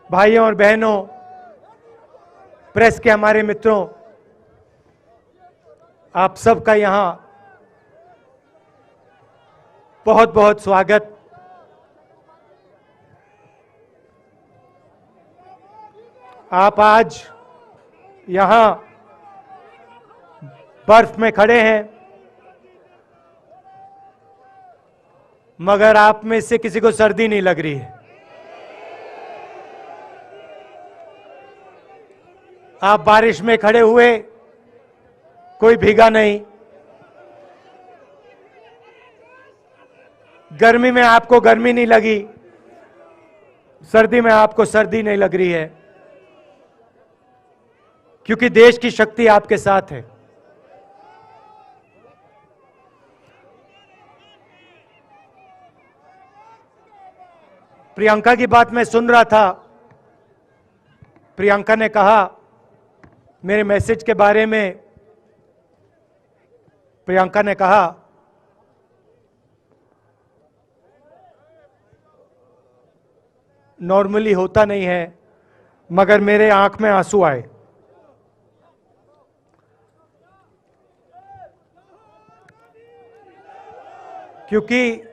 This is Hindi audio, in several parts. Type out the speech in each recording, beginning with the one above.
भाइयों और बहनों, प्रेस के हमारे मित्रों, आप सबका यहां बहुत बहुत स्वागत। आप आज यहां बर्फ में खड़े हैं, मगर आप में से किसी को सर्दी नहीं लग रही है। आप बारिश में खड़े हुए, कोई भीगा नहीं। गर्मी में आपको गर्मी नहीं लगी, सर्दी में आपको सर्दी नहीं लग रही है, क्योंकि देश की शक्ति आपके साथ है। प्रियंका की बात मैं सुन रहा था। प्रियंका ने कहा मेरे मैसेज के बारे में, प्रियंका ने कहा नॉर्मली होता नहीं है, मगर मेरे आंख में आंसू आए। क्योंकि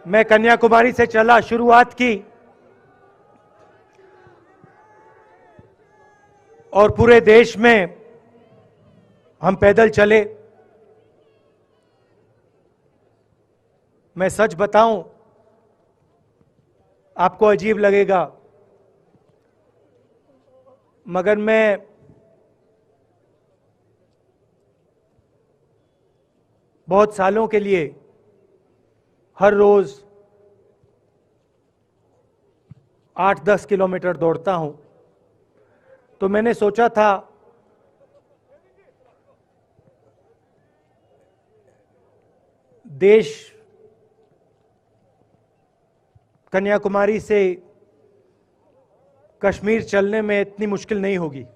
मैं कन्याकुमारी से चला, शुरुआत की और पूरे देश में हम पैदल चले। मैं सच बताऊं, आपको अजीब लगेगा, मगर मैं बहुत सालों के लिए हर रोज 8-10 किलोमीटर दौड़ता हूं। तो मैंने सोचा था देश कन्याकुमारी से कश्मीर चलने में इतनी मुश्किल नहीं होगी।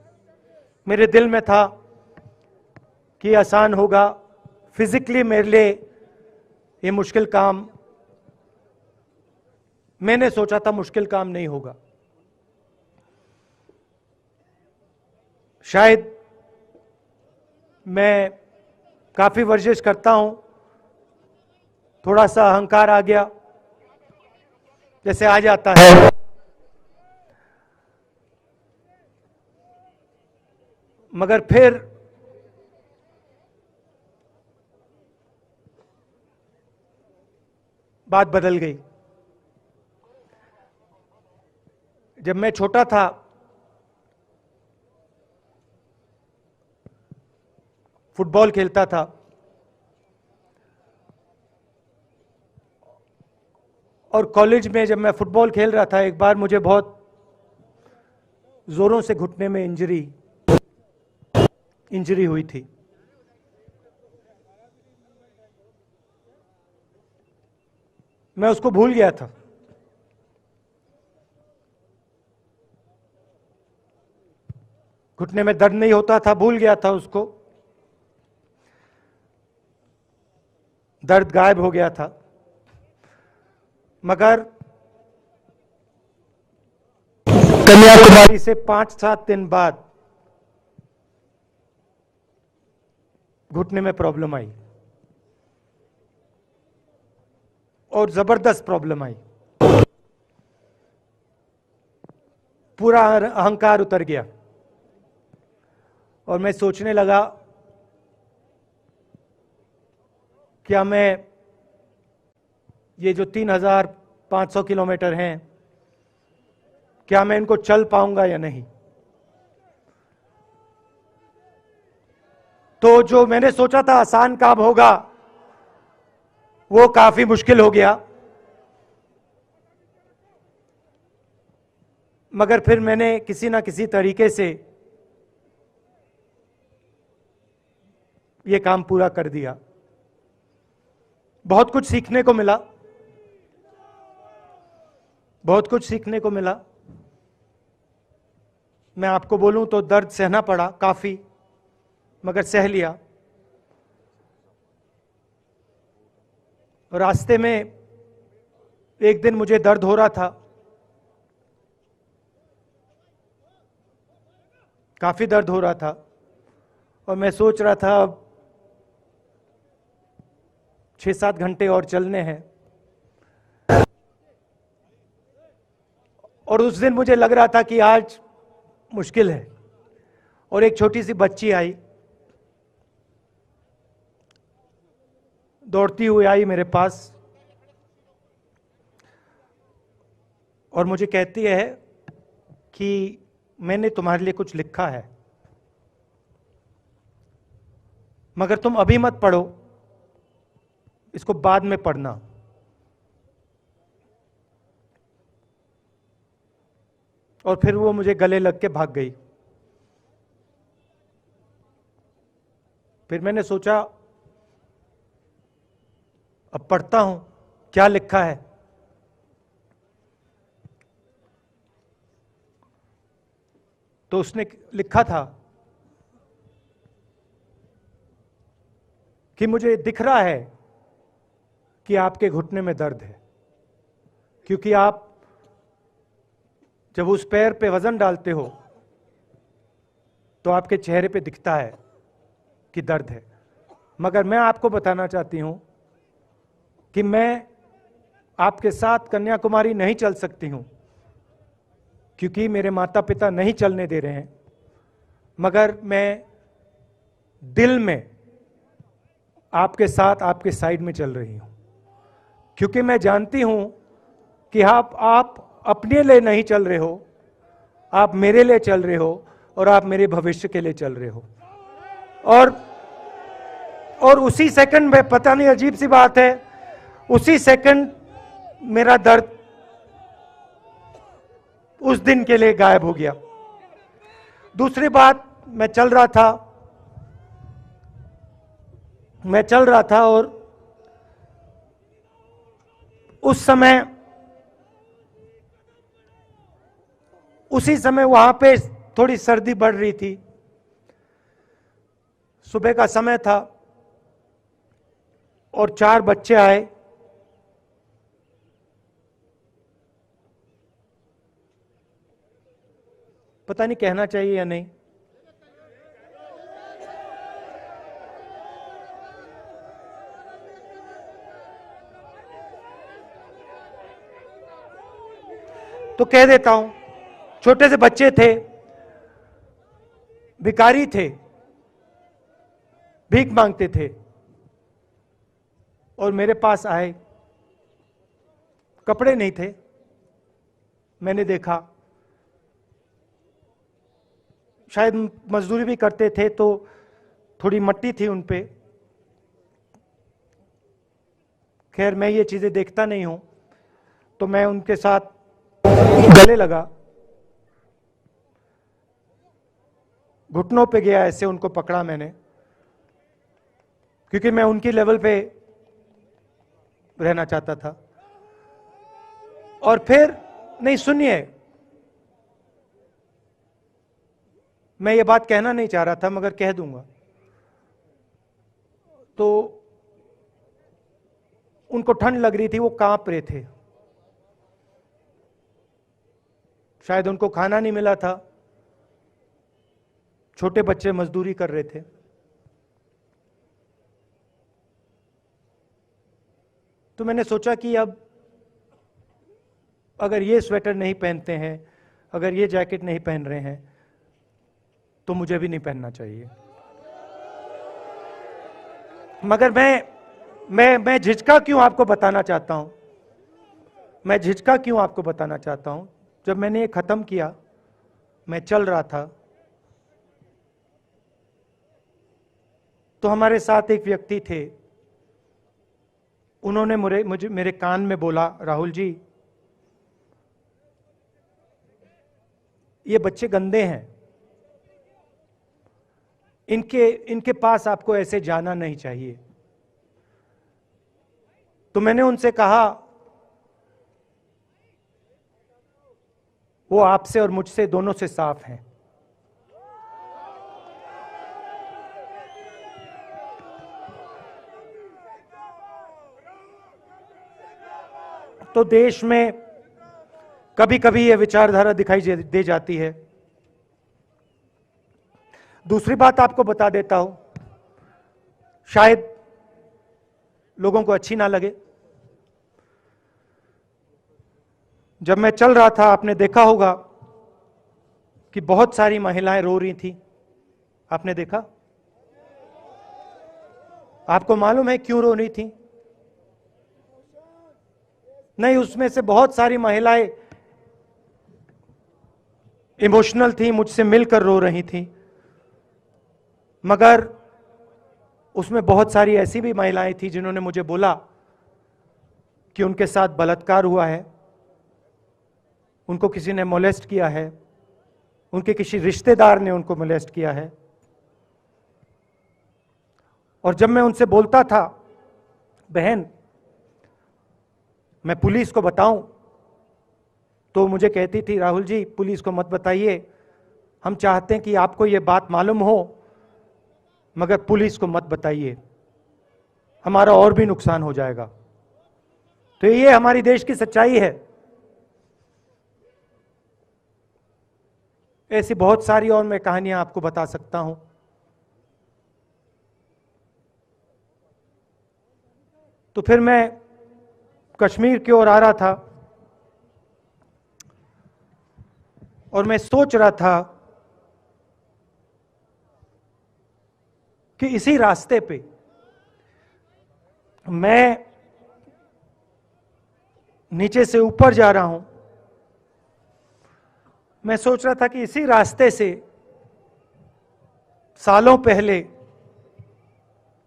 मेरे दिल में था कि आसान होगा। फिजिकली मेरे लिए ये मुश्किल काम, मैंने सोचा था मुश्किल काम नहीं होगा। शायद मैं काफी वर्जिश करता हूं, थोड़ा सा अहंकार आ गया, जैसे आ जाता है। मगर फिर बात बदल गई। जब मैं छोटा था, फुटबॉल खेलता था, और कॉलेज में जब मैं फुटबॉल खेल रहा था, एक बार मुझे बहुत जोरों से घुटने में इंजरी हुई थी। मैं उसको भूल गया था। घुटने में दर्द नहीं होता था, भूल गया था उसको। दर्द गायब हो गया था। मगर कन्याकुमारी से 5-7 दिन बाद घुटने में प्रॉब्लम आई, और जबरदस्त प्रॉब्लम आई। पूरा अहंकार उतर गया और मैं सोचने लगा, क्या मैं ये जो 3,500 किलोमीटर हैं, क्या मैं इनको चल पाऊंगा या नहीं। तो जो मैंने सोचा था आसान काम होगा, वो काफी मुश्किल हो गया। मगर फिर मैंने किसी ना किसी तरीके से ये काम पूरा कर दिया। बहुत कुछ सीखने को मिला, बहुत कुछ सीखने को मिला। मैं आपको बोलूं तो दर्द सहना पड़ा काफी, मगर सह लिया। रास्ते में एक दिन मुझे दर्द हो रहा था, काफी दर्द हो रहा था, और मैं सोच रहा था अब 6-7 घंटे और चलने हैं। और उस दिन मुझे लग रहा था कि आज मुश्किल है। और एक छोटी सी बच्ची आई, दौड़ती हुई आई मेरे पास, और मुझे कहती है कि मैंने तुम्हारे लिए कुछ लिखा है, मगर तुम अभी मत पढ़ो, इसको बाद में पढ़ना। और फिर वो मुझे गले लग के भाग गई। फिर मैंने सोचा अब पढ़ता हूं क्या लिखा है। तो उसने लिखा था कि मुझे दिख रहा है कि आपके घुटने में दर्द है, क्योंकि आप जब उस पैर पे वजन डालते हो तो आपके चेहरे पे दिखता है कि दर्द है। मगर मैं आपको बताना चाहती हूं कि मैं आपके साथ कन्याकुमारी नहीं चल सकती हूं, क्योंकि मेरे माता पिता नहीं चलने दे रहे हैं, मगर मैं दिल में आपके साथ, आपके साइड में चल रही हूं, क्योंकि मैं जानती हूं कि आप अपने लिए नहीं चल रहे हो, आप मेरे लिए चल रहे हो, और आप मेरे भविष्य के लिए चल रहे हो। और उसी सेकंड में, पता नहीं अजीब सी बात है, उसी सेकंड मेरा दर्द उस दिन के लिए गायब हो गया। दूसरी बात, मैं चल रहा था और उसी समय वहां पे थोड़ी सर्दी बढ़ रही थी। सुबह का समय था और 4 बच्चे आए। पता नहीं कहना चाहिए या नहीं। तो कह देता हूं, छोटे से बच्चे थे, भिखारी थे, भीख मांगते थे, और मेरे पास आए। कपड़े नहीं थे, मैंने देखा, शायद मजदूरी भी करते थे तो थोड़ी मट्टी थी उन पे। खैर, मैं ये चीजें देखता नहीं हूं, तो मैं उनके साथ गले लगा, घुटनों पे गया, ऐसे उनको पकड़ा मैंने, क्योंकि मैं उनकी लेवल पे रहना चाहता था। और फिर, नहीं सुनिए, मैं ये बात कहना नहीं चाह रहा था, मगर कह दूंगा। तो उनको ठंड लग रही थी, वो कांप रहे थे, शायद उनको खाना नहीं मिला था, छोटे बच्चे मजदूरी कर रहे थे। तो मैंने सोचा कि अब अगर ये स्वेटर नहीं पहनते हैं, अगर ये जैकेट नहीं पहन रहे हैं, तो मुझे भी नहीं पहनना चाहिए। मगर मैं झिझका क्यों आपको बताना चाहता हूं, मैं झिझका क्यों आपको बताना चाहता हूं। जब मैंने ये खत्म किया, मैं चल रहा था, तो हमारे साथ एक व्यक्ति थे, उन्होंने मेरे कान में बोला, राहुल जी, ये बच्चे गंदे हैं, इनके पास आपको ऐसे जाना नहीं चाहिए। तो मैंने उनसे कहा, वो आपसे और मुझसे दोनों से साफ हैं, तो देश में कभी कभी यह विचारधारा दिखाई दे जाती है। दूसरी बात आपको बता देता हूं, शायद लोगों को अच्छी ना लगे। जब मैं चल रहा था, आपने देखा होगा कि बहुत सारी महिलाएं रो रही थी। आपने देखा? आपको मालूम है क्यों रो रही थी? नहीं, उसमें से बहुत सारी महिलाएं इमोशनल थी, मुझसे मिलकर रो रही थी, मगर उसमें बहुत सारी ऐसी भी महिलाएं थी जिन्होंने मुझे बोला कि उनके साथ बलात्कार हुआ है, उनको किसी ने मोलेस्ट किया है, उनके किसी रिश्तेदार ने उनको मोलेस्ट किया है। और जब मैं उनसे बोलता था, बहन मैं पुलिस को बताऊं, तो मुझे कहती थी, राहुल जी पुलिस को मत बताइए, हम चाहते हैं कि आपको ये बात मालूम हो, मगर पुलिस को मत बताइए, हमारा और भी नुकसान हो जाएगा। तो ये हमारी देश की सच्चाई है। ऐसी बहुत सारी और मैं कहानियां आपको बता सकता हूं। तो फिर मैं कश्मीर की ओर आ रहा था और मैं सोच रहा था कि इसी रास्ते पे मैं नीचे से ऊपर जा रहा हूं। मैं सोच रहा था कि इसी रास्ते से सालों पहले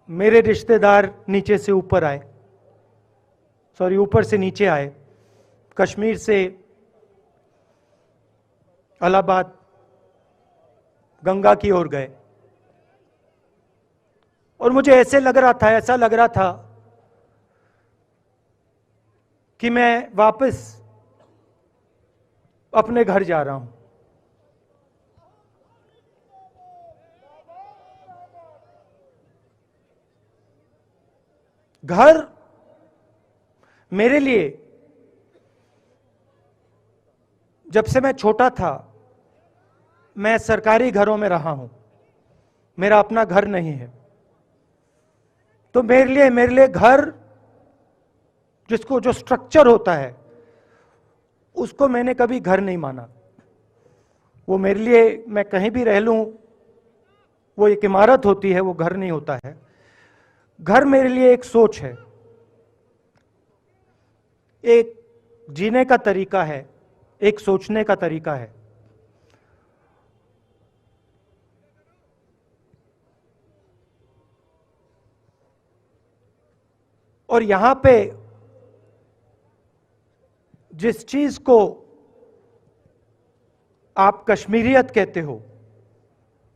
मेरे रिश्तेदार नीचे से ऊपर आए, सॉरी ऊपर से नीचे आए, कश्मीर से इलाहाबाद गंगा की ओर गए। और मुझे ऐसा लग रहा था कि मैं वापस अपने घर जा रहा हूं। घर मेरे लिए, जब से मैं छोटा था, मैं सरकारी घरों में रहा हूं, मेरा अपना घर नहीं है। तो मेरे लिए घर, जिसको जो स्ट्रक्चर होता है, उसको मैंने कभी घर नहीं माना। वो मेरे लिए, मैं कहीं भी रह लूं, वो एक इमारत होती है, वो घर नहीं होता है। घर मेरे लिए एक सोच है, एक जीने का तरीका है, एक सोचने का तरीका है। और यहां पे जिस चीज को आप कश्मीरियत कहते हो,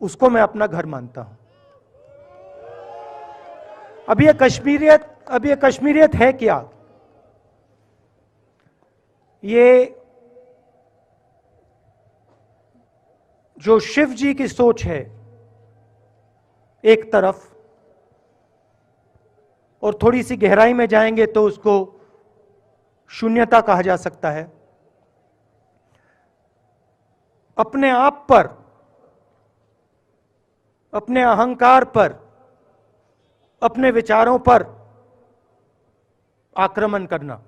उसको मैं अपना घर मानता हूं। अब ये कश्मीरियत है क्या? ये जो शिव जी की सोच है एक तरफ, और थोड़ी सी गहराई में जाएंगे तो उसको शून्यता कहा जा सकता है। अपने आप पर, अपने अहंकार पर, अपने विचारों पर आक्रमण करना।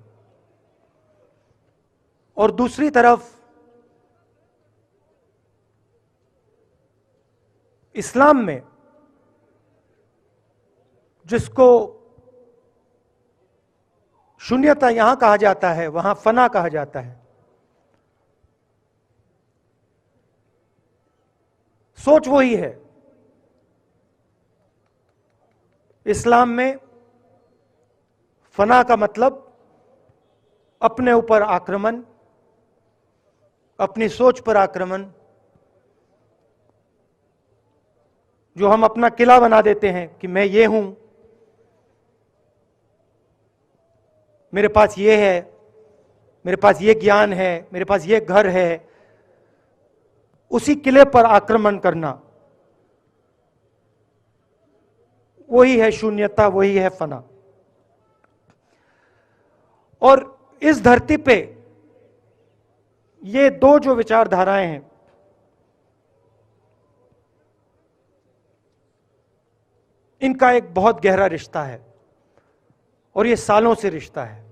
और दूसरी तरफ इस्लाम में, जिसको शून्यता यहां कहा जाता है, वहां फना कहा जाता है। सोच वही है। इस्लाम में फना का मतलब अपने ऊपर आक्रमण, अपनी सोच पर आक्रमण, जो हम अपना किला बना देते हैं कि मैं ये हूं, मेरे पास ये है, मेरे पास ये ज्ञान है, मेरे पास ये घर है, उसी किले पर आक्रमण करना, वही है शून्यता, वही है फना। और इस धरती पे ये दो जो विचारधाराएं हैं, इनका एक बहुत गहरा रिश्ता है और ये सालों से रिश्ता है,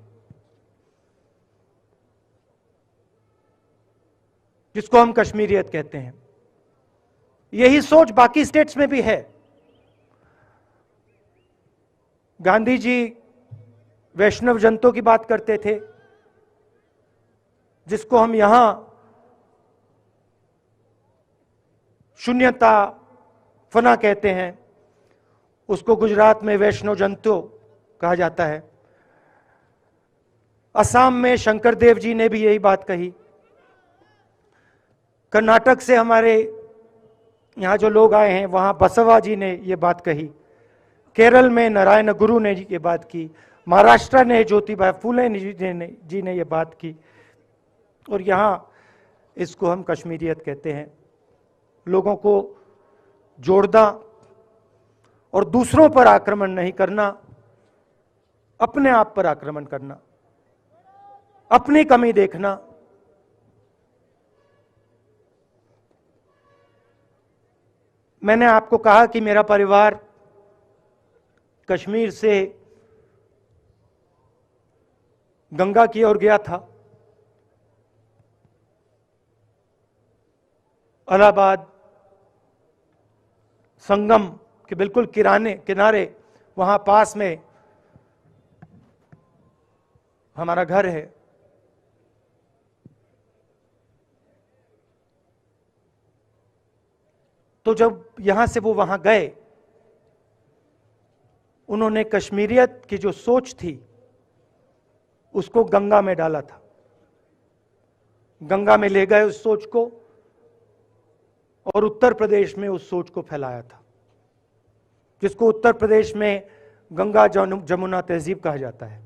जिसको हम कश्मीरियत कहते हैं। यही सोच बाकी स्टेट्स में भी है। गांधी जी वैष्णव जनतों की बात करते थे, जिसको हम यहां शून्यता फना कहते हैं, उसको गुजरात में वैष्णव जनतो कहा जाता है। असम में शंकर देव जी ने भी यही बात कही। कर्नाटक से हमारे यहां जो लोग आए हैं, वहां बसवा जी ने यह बात कही। केरल में नारायण गुरु ने ये बात की। महाराष्ट्र ने ज्योतिबा फूले जी ने ये बात की। और यहां इसको हम कश्मीरियत कहते हैं। लोगों को जोड़ना और दूसरों पर आक्रमण नहीं करना, अपने आप पर आक्रमण करना, अपनी कमी देखना। मैंने आपको कहा कि मेरा परिवार कश्मीर से गंगा की ओर गया था। इलाहाबाद संगम के बिल्कुल किनारे वहां पास में हमारा घर है। तो जब यहां से वो वहां गए, उन्होंने कश्मीरियत की जो सोच थी उसको गंगा में डाला था। गंगा में ले गए उस सोच को और उत्तर प्रदेश में उस सोच को फैलाया था, जिसको उत्तर प्रदेश में गंगा जमुना तहजीब कहा जाता है।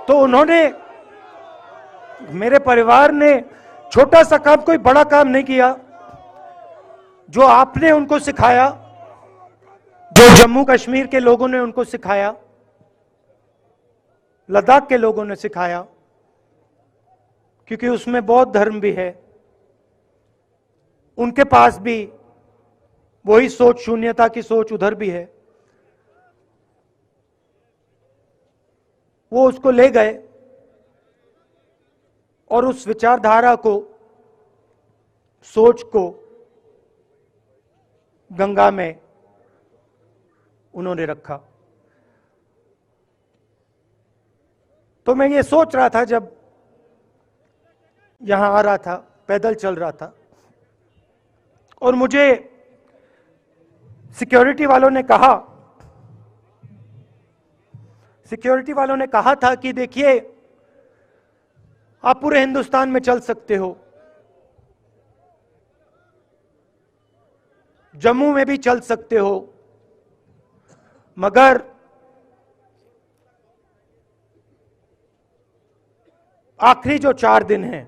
तो उन्होंने, मेरे परिवार ने छोटा सा काम, कोई बड़ा काम नहीं किया। जो आपने उनको सिखाया, जो जम्मू कश्मीर के लोगों ने उनको सिखाया, लद्दाख के लोगों ने सिखाया, क्योंकि उसमें बौद्ध धर्म भी है, उनके पास भी वही सोच, शून्यता की सोच उधर भी है। वो उसको ले गए और उस विचारधारा को, सोच को गंगा में उन्होंने रखा। तो मैं ये सोच रहा था, जब यहां आ रहा था, पैदल चल रहा था, और मुझे सिक्योरिटी वालों ने कहा था कि देखिए, आप पूरे हिंदुस्तान में चल सकते हो, जम्मू में भी चल सकते हो, मगर आखिरी जो 4 दिन हैं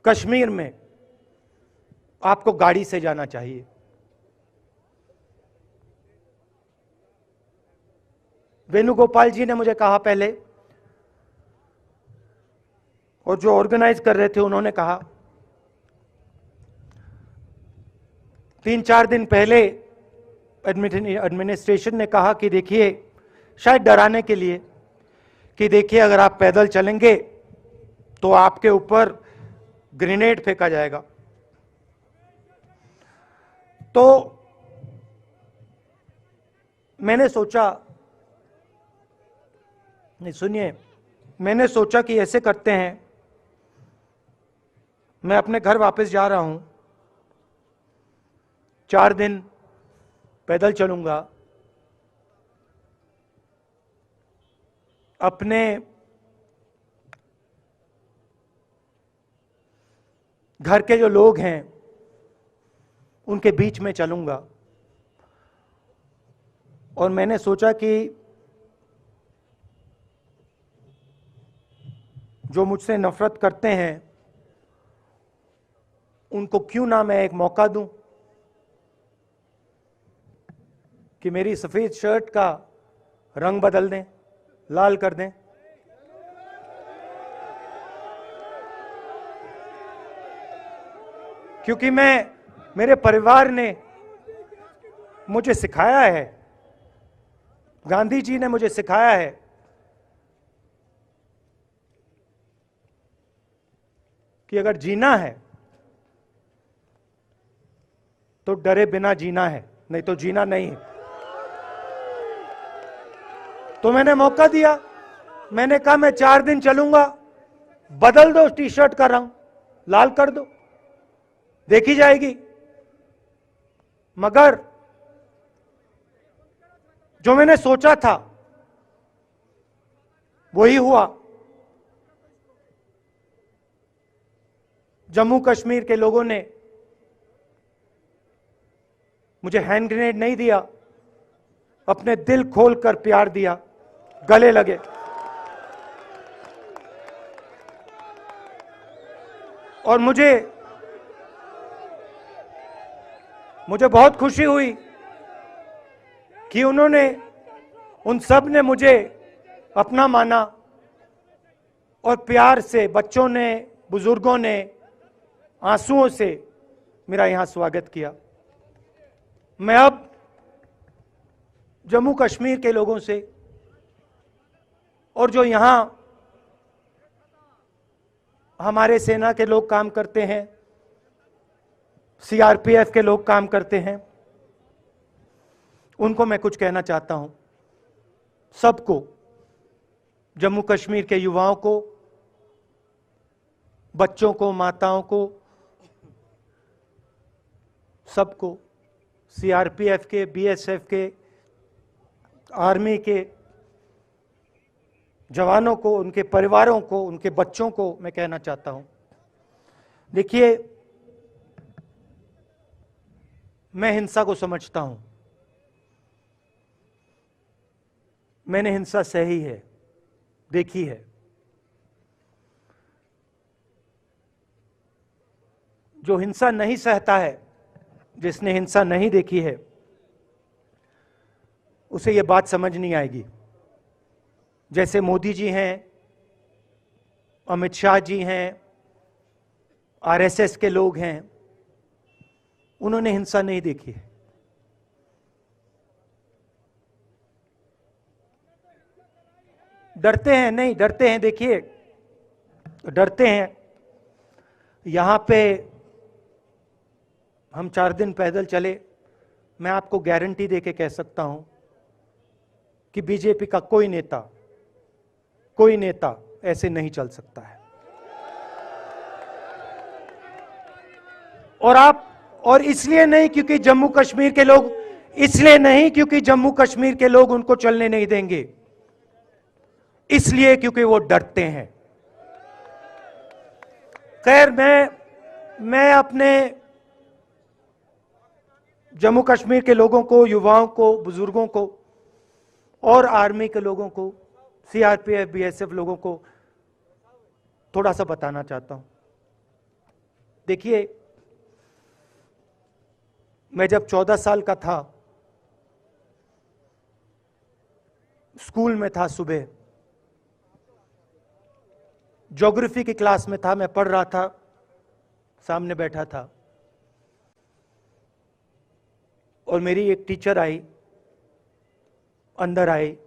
कश्मीर में, आपको गाड़ी से जाना चाहिए। वेणुगोपाल जी ने मुझे कहा पहले, और जो ऑर्गेनाइज कर रहे थे उन्होंने कहा। 3-4 दिन पहले एडमिनिस्ट्रेशन ने कहा कि देखिए, शायद डराने के लिए, कि देखिए अगर आप पैदल चलेंगे तो आपके ऊपर ग्रेनेड फेंका जाएगा। तो मैंने सोचा, नहीं सुनिए, मैंने सोचा कि ऐसे करते हैं, मैं अपने घर वापस जा रहा हूं, 4 दिन पैदल चलूंगा, अपने घर के जो लोग हैं उनके बीच में चलूंगा। और मैंने सोचा कि जो मुझसे नफरत करते हैं उनको क्यों ना मैं एक मौका दूं कि मेरी सफेद शर्ट का रंग बदल दें, लाल कर दें। क्योंकि मेरे परिवार ने मुझे सिखाया है, गांधी जी ने मुझे सिखाया है कि अगर जीना है तो डरे बिना जीना है, नहीं तो जीना नहीं है। तो मैंने मौका दिया, मैंने कहा मैं 4 दिन चलूंगा, बदल दो टी शर्ट का रंग, लाल कर दो, देखी जाएगी। मगर जो मैंने सोचा था वही हुआ। जम्मू कश्मीर के लोगों ने मुझे हैंड ग्रेनेड नहीं दिया, अपने दिल खोलकर प्यार दिया, गले लगे। और मुझे बहुत खुशी हुई कि उन सब ने मुझे अपना माना और प्यार से, बच्चों ने, बुजुर्गों ने आंसुओं से मेरा यहां स्वागत किया। मैं अब जम्मू कश्मीर के लोगों से और जो यहां हमारे सेना के लोग काम करते हैं, सीआरपीएफ के लोग काम करते हैं, उनको मैं कुछ कहना चाहता हूं। सबको, जम्मू कश्मीर के युवाओं को, बच्चों को, माताओं को, सबको, सीआरपीएफ के, बीएसएफ के, आर्मी के जवानों को, उनके परिवारों को, उनके बच्चों को मैं कहना चाहता हूं, देखिए, मैं हिंसा को समझता हूं, मैंने हिंसा सही है, देखी है। जो हिंसा नहीं सहता है, जिसने हिंसा नहीं देखी है, उसे यह बात समझ नहीं आएगी। जैसे मोदी जी हैं, अमित शाह जी हैं, आरएसएस के लोग हैं, उन्होंने हिंसा नहीं देखी है। डरते हैं, नहीं डरते हैं, देखिए डरते हैं। यहां पे हम 4 दिन पैदल चले, मैं आपको गारंटी देके कह सकता हूं कि बीजेपी का कोई नेता ऐसे नहीं चल सकता है। और इसलिए नहीं क्योंकि जम्मू कश्मीर के लोग, इसलिए नहीं क्योंकि जम्मू कश्मीर के लोग उनको चलने नहीं देंगे, इसलिए क्योंकि वो डरते हैं। खैर, मैं अपने जम्मू कश्मीर के लोगों को, युवाओं को, बुजुर्गों को और आर्मी के लोगों को, सीआरपीएफ, बीएसएफ लोगों को थोड़ा सा बताना चाहता हूं। देखिए, मैं जब 14 साल का था, स्कूल में था, सुबह ज्योग्राफी की क्लास में था, मैं पढ़ रहा था, सामने बैठा था और मेरी एक टीचर आई, अंदर आई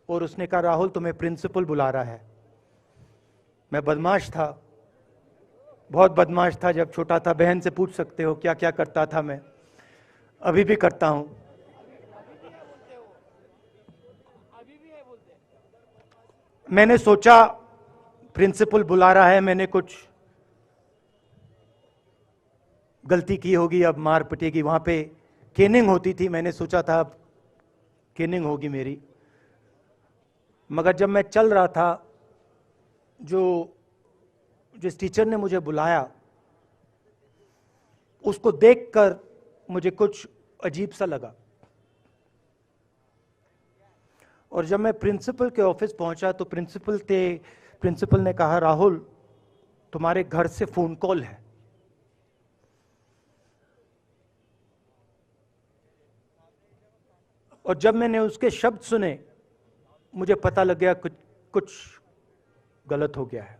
और उसने कहा, राहुल तुम्हें प्रिंसिपल बुला रहा है। मैं बदमाश था, बहुत बदमाश था जब छोटा था। बहन से पूछ सकते हो क्या क्या करता था मैं, अभी भी करता हूं। मैंने सोचा प्रिंसिपल बुला रहा है, मैंने कुछ गलती की होगी, अब मार पिटेगी। वहां पे केनिंग होती थी, मैंने सोचा था अब केनिंग होगी मेरी। मगर जब मैं चल रहा था, जिस टीचर ने मुझे बुलाया, उसको देखकर मुझे कुछ अजीब सा लगा। और जब मैं प्रिंसिपल के ऑफिस पहुंचा तो प्रिंसिपल प्रिंसिपल ने कहा, राहुल तुम्हारे घर से फोन कॉल है। और जब मैंने उसके शब्द सुने, मुझे पता लग गया कुछ गलत हो गया है।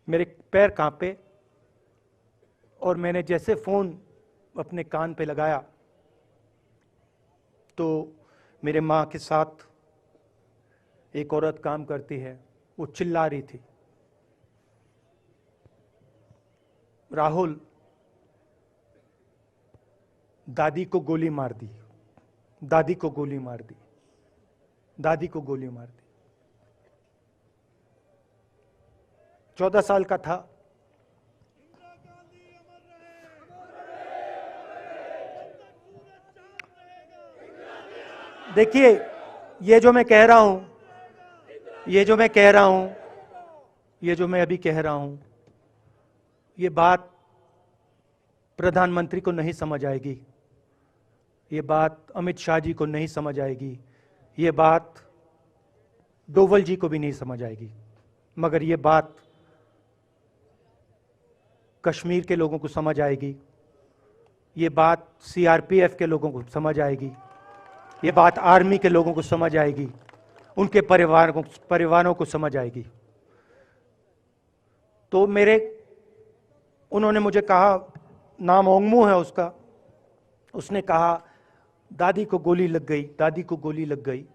मेरे पैर कांपे और मैंने जैसे फोन अपने कान पे लगाया तो मेरे मां के साथ एक औरत काम करती है, वो चिल्ला रही थी, राहुल दादी को गोली मार दी, दादी को गोली मार दी, दादी को गोली मार दी। 14 साल का था। देखिए, ये जो मैं कह रहा हूं, ये जो मैं अभी कह रहा हूं, ये बात प्रधानमंत्री को नहीं समझ आएगी, ये बात अमित शाह जी को नहीं समझ आएगी, ये बात डोवल जी को भी नहीं समझ आएगी, मगर ये बात कश्मीर के लोगों को समझ आएगी, ये बात सीआरपीएफ के लोगों को समझ आएगी, ये बात आर्मी के लोगों को समझ आएगी, उनके परिवारों को समझ आएगी। तो उन्होंने मुझे कहा, नाम ओंगमू है उसका, उसने कहा दादी को गोली लग गई, दादी को गोली लग गई।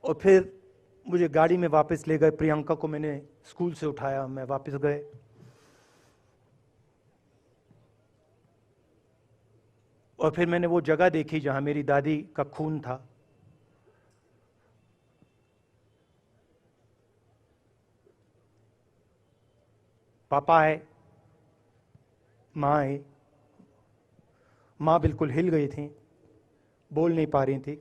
और फिर मुझे गाड़ी में वापस ले गए, प्रियंका को मैंने स्कूल से उठाया, मैं वापस गए। और फिर मैंने वो जगह देखी जहां मेरी दादी का खून था। पापा आए, माँ आई, माँ बिल्कुल हिल गई थी, बोल नहीं पा रही थी।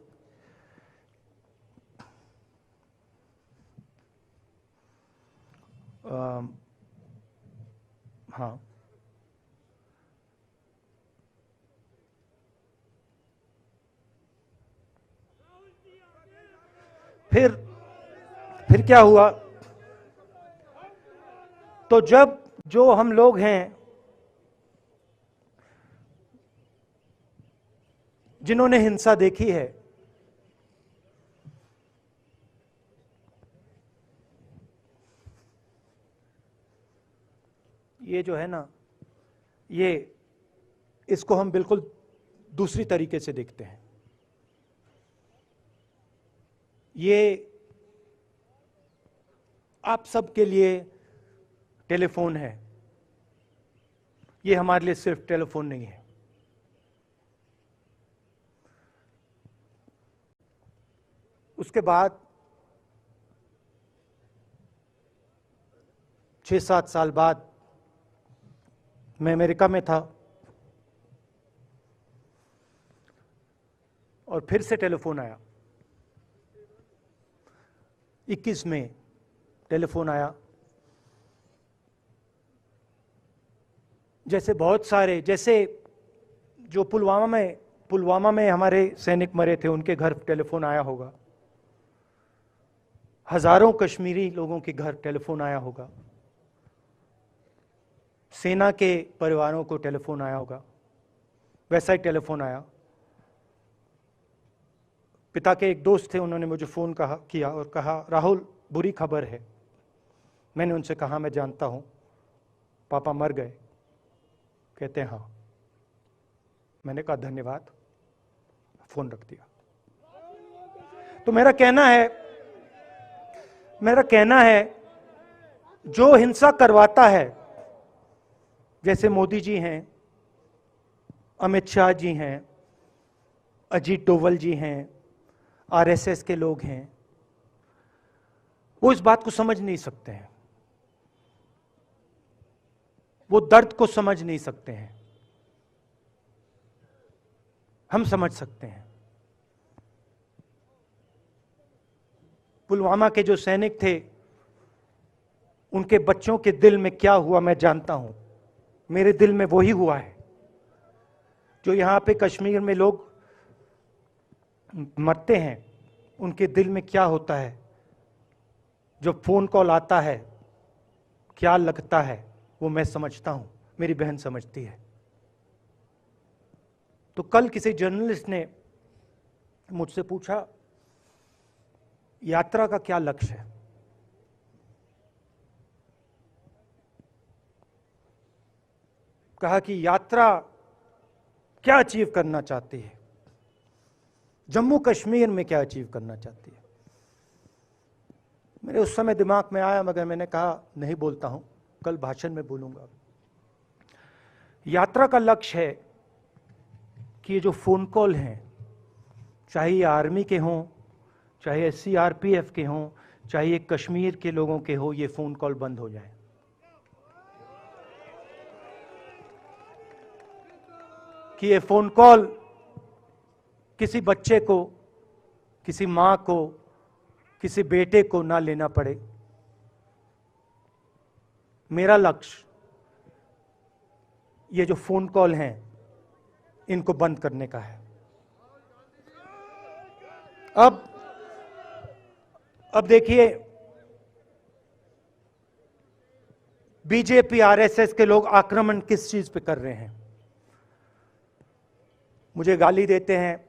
हाँ, फिर क्या हुआ, तो जब जो हम लोग हैं जिन्होंने हिंसा देखी है, ये जो है ना, इसको हम बिल्कुल दूसरी तरीके से देखते हैं। ये आप सबके लिए टेलीफोन है, ये हमारे लिए सिर्फ टेलीफोन नहीं है। उसके बाद 6-7 साल बाद मैं अमेरिका में था और फिर से टेलीफोन आया। 21 में टेलीफोन आया। जैसे बहुत सारे, जैसे जो पुलवामा में हमारे सैनिक मरे थे, उनके घर टेलीफोन आया होगा, हजारों कश्मीरी लोगों के घर टेलीफोन आया होगा, सेना के परिवारों को टेलीफोन आया होगा, वैसा ही टेलीफोन आया। पिता के एक दोस्त थे, उन्होंने मुझे फोन किया और कहा, राहुल बुरी खबर है। मैंने उनसे कहा, मैं जानता हूं, पापा मर गए। कहते हैं हाँ। मैंने कहा धन्यवाद, फोन रख दिया। तो मेरा कहना है जो हिंसा करवाता है, जैसे मोदी जी हैं, अमित शाह जी हैं, अजीत डोवल जी हैं, आरएसएस के लोग हैं, वो इस बात को समझ नहीं सकते हैं, वो दर्द को समझ नहीं सकते हैं। हम समझ सकते हैं। पुलवामा के जो सैनिक थे, उनके बच्चों के दिल में क्या हुआ मैं जानता हूं। मेरे दिल में वही हुआ है जो यहां पे कश्मीर में लोग मरते हैं उनके दिल में क्या होता है, जब फोन कॉल आता है क्या लगता है, वो मैं समझता हूं, मेरी बहन समझती है। तो कल किसी जर्नलिस्ट ने मुझसे पूछा यात्रा का क्या लक्ष्य है। कहा कि यात्रा क्या अचीव करना चाहती है, जम्मू कश्मीर में क्या अचीव करना चाहती है। मेरे उस समय दिमाग में आया, मगर मैंने कहा नहीं बोलता हूं, कल भाषण में बोलूंगा। यात्रा का लक्ष्य है कि ये जो फोन कॉल हैं, चाहे ये आर्मी के हों, चाहे सीआरपीएफ के हों, चाहे ये कश्मीर के लोगों के हो, ये फोन कॉल बंद हो जाए। कि ये फोन कॉल किसी बच्चे को, किसी मां को, किसी बेटे को ना लेना पड़े। मेरा लक्ष्य ये जो फोन कॉल हैं इनको बंद करने का है। अब देखिए, बीजेपी आरएसएस के लोग आक्रमण किस चीज पे कर रहे हैं। मुझे गाली देते हैं,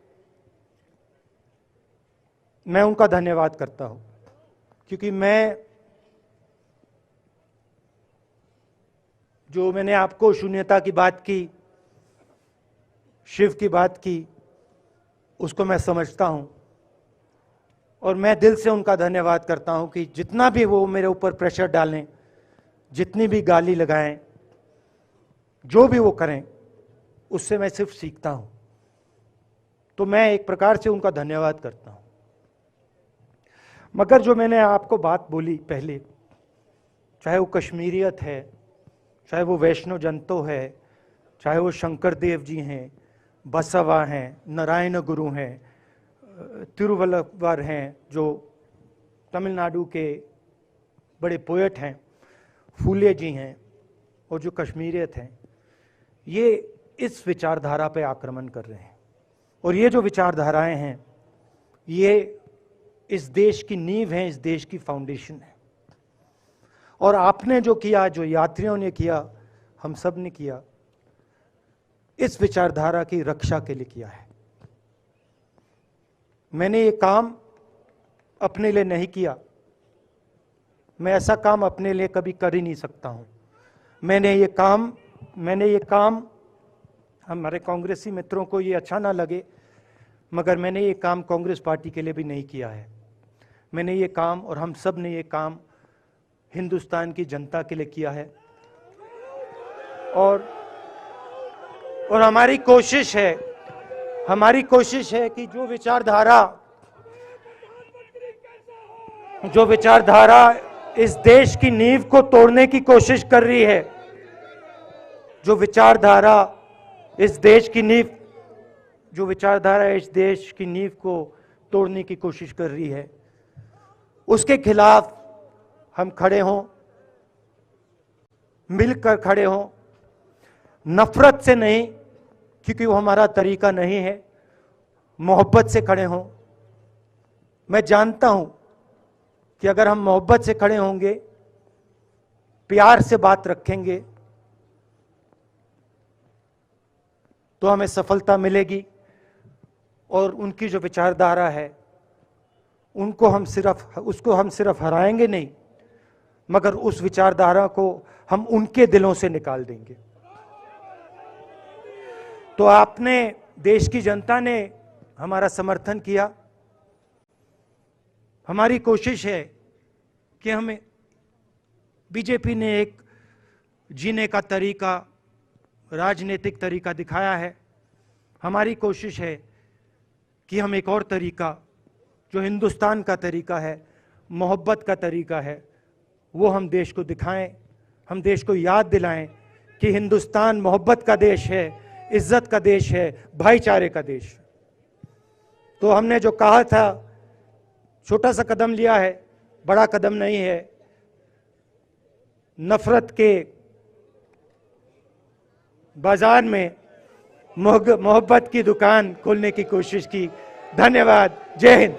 मैं उनका धन्यवाद करता हूं, क्योंकि मैंने आपको शून्यता की बात की, शिव की बात की, उसको मैं समझता हूं। और मैं दिल से उनका धन्यवाद करता हूं कि जितना भी वो मेरे ऊपर प्रेशर डालें, जितनी भी गाली लगाएं, जो भी वो करें, उससे मैं सिर्फ सीखता हूं। तो मैं एक प्रकार से उनका धन्यवाद करता हूं। मगर जो मैंने आपको बात बोली पहले, चाहे वो कश्मीरियत है, चाहे वो वैष्णव जंतो है, चाहे वो शंकर देव जी हैं, बसवा हैं, नारायण गुरु हैं, तिरुवल्लुवर हैं, जो तमिलनाडु के बड़े पोएट हैं, फूले जी हैं, और जो कश्मीरियत हैं, ये इस विचारधारा पे आक्रमण कर रहे हैं। और ये जो विचारधाराएं हैं, ये इस देश की नींव है, इस देश की फाउंडेशन है। और आपने जो किया, जो यात्रियों ने किया, हम सब ने किया, इस विचारधारा की रक्षा के लिए किया है। मैंने ये काम अपने लिए नहीं किया, मैं ऐसा काम अपने लिए कभी कर ही नहीं सकता हूं। मैंने ये काम हमारे कांग्रेसी मित्रों को ये अच्छा ना लगे, मगर मैंने ये काम कांग्रेस पार्टी के लिए भी नहीं किया है। मैंने ये काम, और हम सब ने ये काम हिंदुस्तान की जनता के लिए किया है। और हमारी कोशिश है कि जो विचारधारा इस देश की नींव को तोड़ने की कोशिश कर रही है, जो विचारधारा इस देश की नींव को तोड़ने की कोशिश कर रही है, उसके खिलाफ हम खड़े हों, मिलकर खड़े हों, नफरत से नहीं, क्योंकि वो हमारा तरीका नहीं है, मोहब्बत से खड़े हों। मैं जानता हूं कि अगर हम मोहब्बत से खड़े होंगे, प्यार से बात रखेंगे, तो हमें सफलता मिलेगी। और उनकी जो विचारधारा है, उसको हम सिर्फ हराएंगे नहीं, मगर उस विचारधारा को हम उनके दिलों से निकाल देंगे। तो आपने, देश की जनता ने हमारा समर्थन किया। हमारी कोशिश है कि हमें, बीजेपी ने एक जीने का तरीका, राजनीतिक तरीका दिखाया है। हमारी कोशिश है कि हम एक और तरीका, जो हिंदुस्तान का तरीका है, मोहब्बत का तरीका है, वो हम देश को दिखाएं। हम देश को याद दिलाएं कि हिंदुस्तान मोहब्बत का देश है, इज्जत का देश है, भाईचारे का देश है। तो हमने जो कहा था, छोटा सा कदम लिया है, बड़ा कदम नहीं है। नफरत के बाजार में मोहब्बत की दुकान खोलने की कोशिश की, धन्यवाद। जय हिंद।